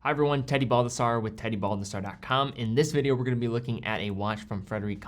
Hi everyone, Teddy Baldassarre with teddybaldassarre.com. In this video, we're going to be looking at a watch from Frederique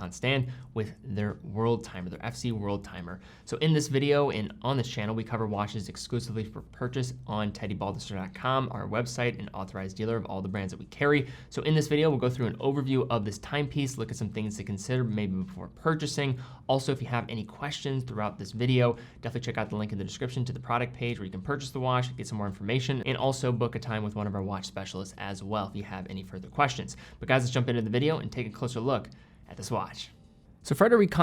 with their WorldTimer, their FC WorldTimer. So in this video and on this channel, we cover watches exclusively for purchase on teddybaldassarre.com, our website and authorized dealer of all the brands that we carry. So in this video, we'll go through an overview of this timepiece, look at some things to consider maybe before purchasing. Also, if you have any questions throughout this video, definitely check out the link in the description to the product page where you can purchase the watch, get some more information, and also book a time with one of our watch specialists as well if you have any further questions. But guys, let's jump into the video and take a closer look at this watch. So Frederique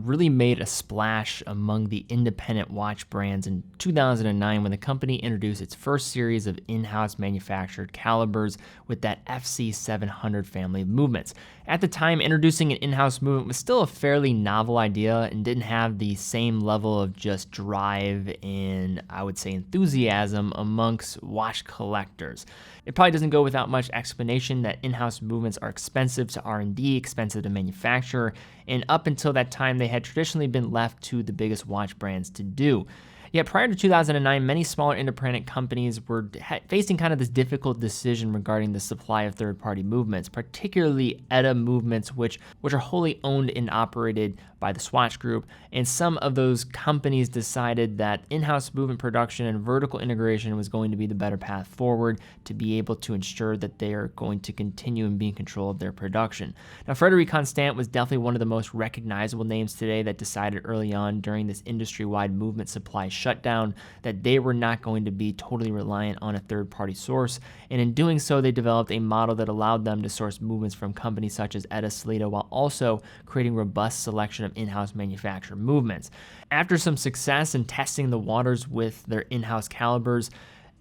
really made a splash among the independent watch brands in 2009 when the company introduced its first series of in-house manufactured calibers with that FC 700 family of movements. At the time, introducing an in-house movement was still a fairly novel idea and didn't have the same level of just drive and, I would say, enthusiasm amongst watch collectors. It probably doesn't go without much explanation that in-house movements are expensive to R&D, expensive to manufacture, and up until that time, they had traditionally been left to the biggest watch brands to do. Yet prior to 2009, many smaller independent companies were facing kind of this difficult decision regarding the supply of third-party movements, particularly ETA movements, which are wholly owned and operated by the Swatch Group. And some of those companies decided that in-house movement production and vertical integration was going to be the better path forward to be able to ensure that they are going to continue and be in control of their production. Now, Frederique was definitely one of the most recognizable names today that decided early on during this industry-wide movement supply shutdown that they were not going to be totally reliant on a third-party source, and in doing so they developed a model that allowed them to source movements from companies such as ETA Salida while also creating robust selection of in-house manufactured movements. After some success in testing the waters with their in-house calibers,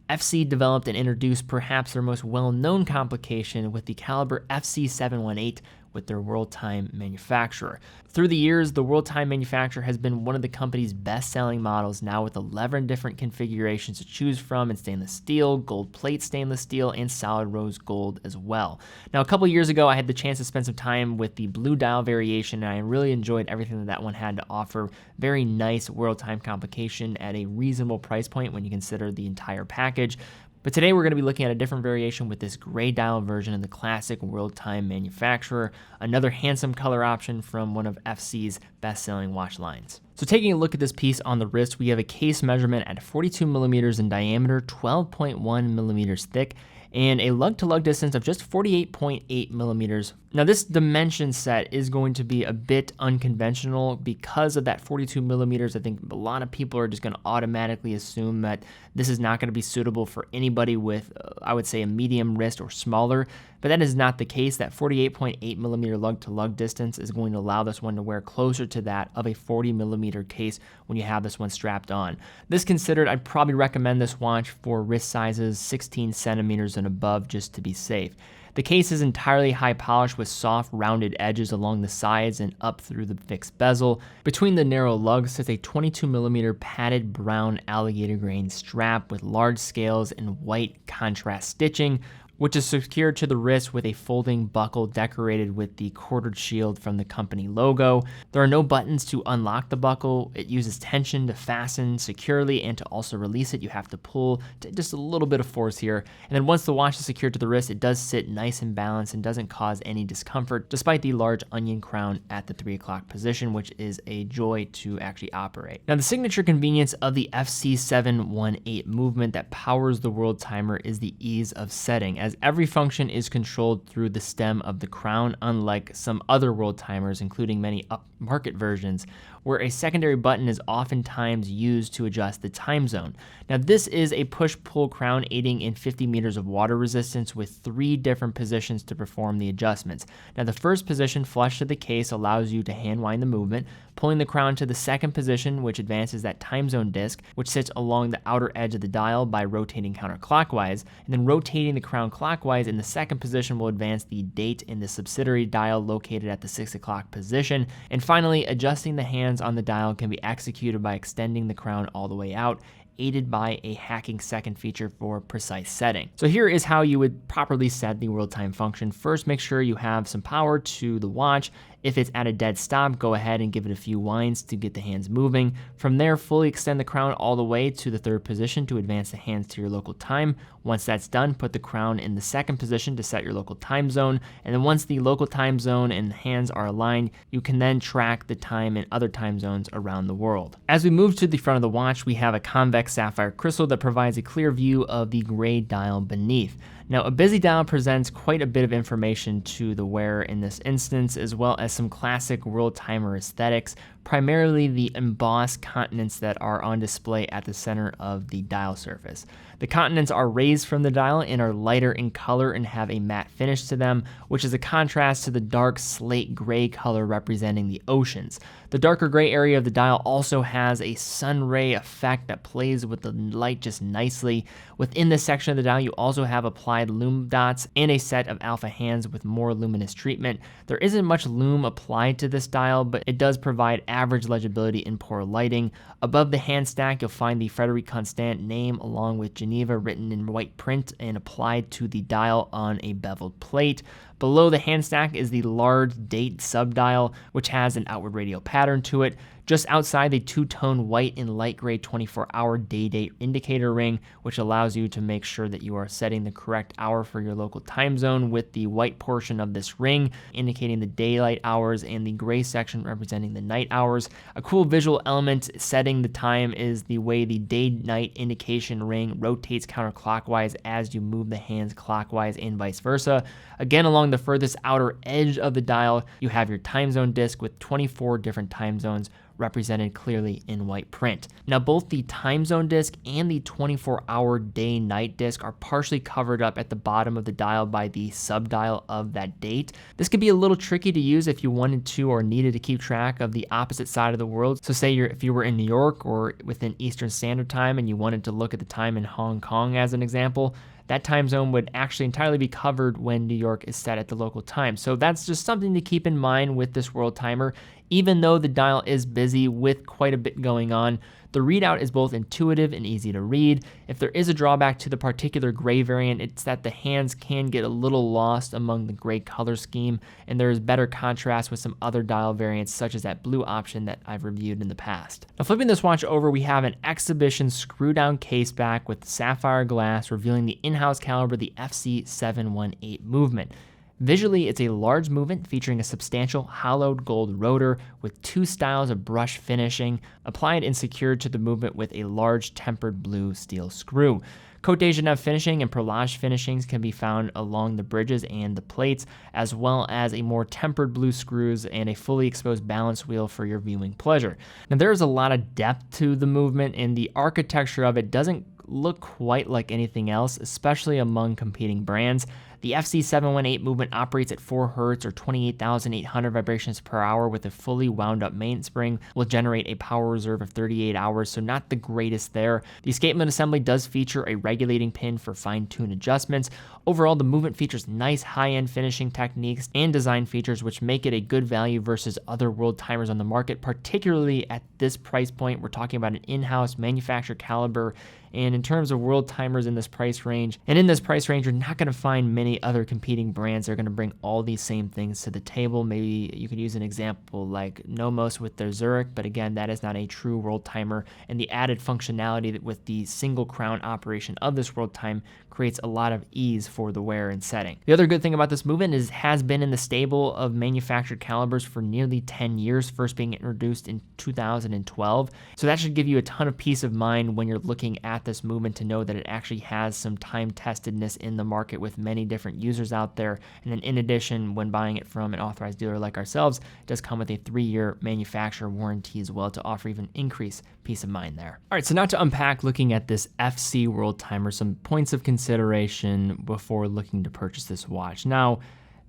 FC developed and introduced perhaps their most well-known complication with the caliber FC 718 with their WorldTime manufacturer. Through the years, the WorldTime manufacturer has been one of the company's best-selling models, now with 11 different configurations to choose from in stainless steel, gold plate stainless steel, and solid rose gold as well. Now, a couple years ago, I had the chance to spend some time with the blue dial variation, and I really enjoyed everything that one had to offer. Very nice WorldTime complication at a reasonable price point when you consider the entire package. But today we're going to be looking at a different variation with this gray dial version of the classic WorldTime manufacturer, another handsome color option from one of FC's best-selling watch lines. So taking a look at this piece on the wrist, we have a case measurement at 42 millimeters in diameter, 12.1 millimeters thick, and a lug-to-lug distance of just 48.8 millimeters. Now this dimension set is going to be a bit unconventional because of that 42 millimeters. I think a lot of people are just going to automatically assume that this is not going to be suitable for anybody with, I would say, a medium wrist or smaller, but that is not the case. That 48.8 millimeter lug-to-lug distance is going to allow this one to wear closer to that of a 40 millimeter case when you have this one strapped on. This considered, I'd probably recommend this watch for wrist sizes 16 centimeters and above just to be safe. The case is entirely high polished with soft rounded edges along the sides and up through the fixed bezel. Between the narrow lugs sits a 22 millimeter padded brown alligator grain strap with large scales and white contrast stitching, which is secured to the wrist with a folding buckle decorated with the quartered shield from the company logo. There are no buttons to unlock the buckle. It uses tension to fasten securely, and to also release it, you have to pull to just a little bit of force here. And then once the watch is secured to the wrist, it does sit nice and balanced and doesn't cause any discomfort, despite the large onion crown at the 3 o'clock position, which is a joy to actually operate. Now, the signature convenience of the FC 718 movement that powers the WorldTimer is the ease of setting, as every function is controlled through the stem of the crown, unlike some other WorldTimers, including many upmarket versions, where a secondary button is oftentimes used to adjust the time zone. Now, this is a push-pull crown aiding in 50 meters of water resistance with 3 different positions to perform the adjustments. Now, the first position, flush to the case, allows you to hand wind the movement, pulling the crown to the second position, which advances that time zone disc, which sits along the outer edge of the dial by rotating counterclockwise, and then rotating the crown clockwise in the second position will advance the date in the subsidiary dial located at the 6 o'clock position. And finally, adjusting the hands on the dial can be executed by extending the crown all the way out, aided by a hacking second feature for precise setting. So here is how you would properly set the WorldTime function. First, make sure you have some power to the watch If it's at a dead stop, go ahead and give it a few winds to get the hands moving. From there, fully extend the crown all the way to the third position to advance the hands to your local time. Once that's done, put the crown in the second position to set your local time zone. And then once the local time zone and the hands are aligned, you can then track the time in other time zones around the world. As we move to the front of the watch, we have a convex sapphire crystal that provides a clear view of the gray dial beneath. Now, a busy dial presents quite a bit of information to the wearer in this instance, as well as some classic WorldTimer aesthetics, primarily the embossed continents that are on display at the center of the dial surface. The continents are raised from the dial and are lighter in color and have a matte finish to them, which is a contrast to the dark slate gray color representing the oceans. The darker gray area of the dial also has a sun ray effect that plays with the light just nicely. Within this section of the dial, you also have applied lume dots and a set of alpha hands with more luminous treatment. There isn't much lume applied to this dial, but it does provide average legibility in poor lighting. Above the hand stack, you'll find the Frederique Constant name along with Geneva written in white print and applied to the dial on a beveled plate. Below the hand stack is the large date subdial, which has an outward radial pattern to it. Just outside the two-tone white and light gray 24-hour day date indicator ring, which allows you to make sure that you are setting the correct hour for your local time zone, with the white portion of this ring indicating the daylight hours and the gray section representing the night hours. A cool visual element setting the time is the way the day-night indication ring rotates counterclockwise as you move the hands clockwise and vice versa. Again, along the furthest outer edge of the dial, you have your time zone disc with 24 different time zones represented clearly in white print. Now, both the time zone disc and the 24-hour day-night disc are partially covered up at the bottom of the dial by the subdial of that date. This could be a little tricky to use if you wanted to or needed to keep track of the opposite side of the world. So say if you were in New York or within Eastern Standard Time and you wanted to look at the time in Hong Kong as an example, that time zone would actually entirely be covered when New York is set at the local time. So that's just something to keep in mind with this WorldTimer. Even though the dial is busy with quite a bit going on, the readout is both intuitive and easy to read. If there is a drawback to the particular gray variant, it's that the hands can get a little lost among the gray color scheme, and there is better contrast with some other dial variants, such as that blue option that I've reviewed in the past. Now, flipping this watch over, we have an exhibition screw-down case back with sapphire glass revealing the in-house caliber, the FC718 movement. Visually, it's a large movement featuring a substantial hollowed gold rotor with two styles of brush finishing, applied and secured to the movement with a large tempered blue steel screw. Côte de Genève finishing and perlage finishings can be found along the bridges and the plates, as well as a more tempered blue screws and a fully exposed balance wheel for your viewing pleasure. Now, there is a lot of depth to the movement, and the architecture of it doesn't look quite like anything else, especially among competing brands. The FC718 movement operates at 4 Hz or 28,800 vibrations per hour with a fully wound up mainspring, will generate a power reserve of 38 hours, so not the greatest there. The escapement assembly does feature a regulating pin for fine-tuned adjustments. Overall, the movement features nice high-end finishing techniques and design features which make it a good value versus other WorldTimers on the market, particularly at this price point. We're talking about an in-house manufactured caliber, and in terms of WorldTimers in this price range, you're not going to find many other competing brands that are going to bring all these same things to the table. Maybe you could use an example like Nomos with their Zurich, but again, that is not a true WorldTimer, and the added functionality that with the single crown operation of this WorldTime creates a lot of ease for the wearer and setting. The other good thing about this movement is it has been in the stable of manufactured calibers for nearly 10 years, first being introduced in 2012. So that should give you a ton of peace of mind when you're looking at this movement to know that it actually has some time-testedness in the market with many different users out there. And then in addition, when buying it from an authorized dealer like ourselves, it does come with a 3-year manufacturer warranty as well to offer even increased peace of mind there. All right, so now to unpack looking at this FC WorldTimer, some points of consideration before looking to purchase this watch. Now,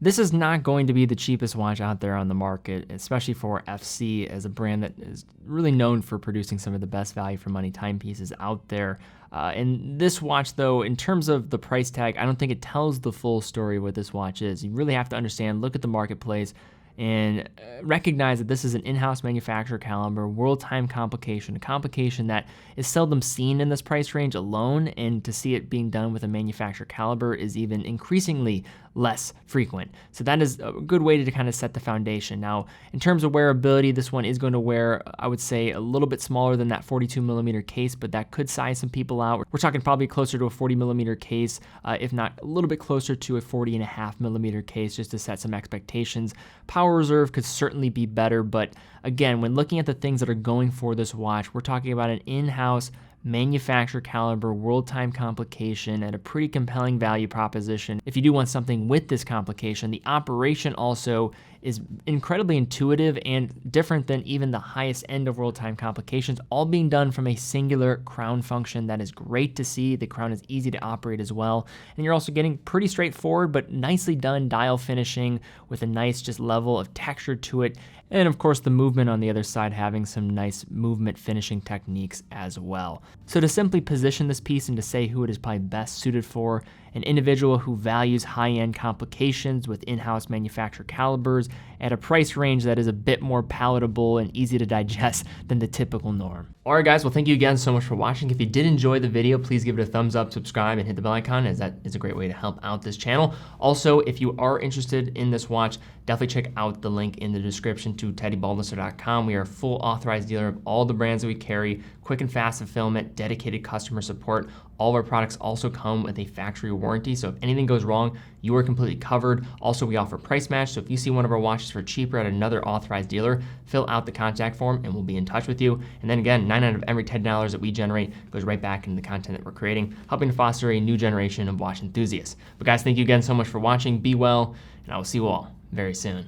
this is not going to be the cheapest watch out there on the market, especially for FC as a brand that is really known for producing some of the best value for money timepieces out there. And this watch, though, in terms of the price tag, I don't think it tells the full story of what this watch is. You really have to understand, look at the marketplace, and recognize that this is an in-house manufacturer caliber, WorldTime complication, a complication that is seldom seen in this price range alone, and to see it being done with a manufacturer caliber is even increasingly less frequent. So that is a good way to kind of set the foundation. Now, in terms of wearability, this one is going to wear, I would say, a little bit smaller than that 42 millimeter case, but that could size some people out. We're talking probably closer to a 40 millimeter case, if not a little bit closer to a 40.5 millimeter case, just to set some expectations. Power reserve could certainly be better, but again, when looking at the things that are going for this watch, we're talking about an in-house manufacturer caliber WorldTime complication at a pretty compelling value proposition. If you do want something with this complication, the operation also is incredibly intuitive and different than even the highest end of WorldTime complications, all being done from a singular crown function. That is great to see. The crown is easy to operate as well. And you're also getting pretty straightforward but nicely done dial finishing with a nice just level of texture to it. And of course, the movement on the other side having some nice movement finishing techniques as well. So to simply position this piece and to say who it is probably best suited for, an individual who values high-end complications with in-house manufacturer calibers at a price range that is a bit more palatable and easy to digest than the typical norm. All right, guys, well, thank you again so much for watching. If you did enjoy the video, please give it a thumbs up, subscribe, and hit the bell icon, as that is a great way to help out this channel. Also, if you are interested in this watch, definitely check out the link in the description to teddybaldassarre.com. We are a full authorized dealer of all the brands that we carry, quick and fast fulfillment, dedicated customer support. All of our products also come with a factory warranty, so if anything goes wrong, you are completely covered. Also, we offer price match, so if you see one of our watches for cheaper at another authorized dealer, fill out the contact form and we'll be in touch with you. And then again, 9 out of every $10 that we generate goes right back into the content that we're creating, helping to foster a new generation of watch enthusiasts. But guys, thank you again so much for watching. Be well, and I will see you all very soon.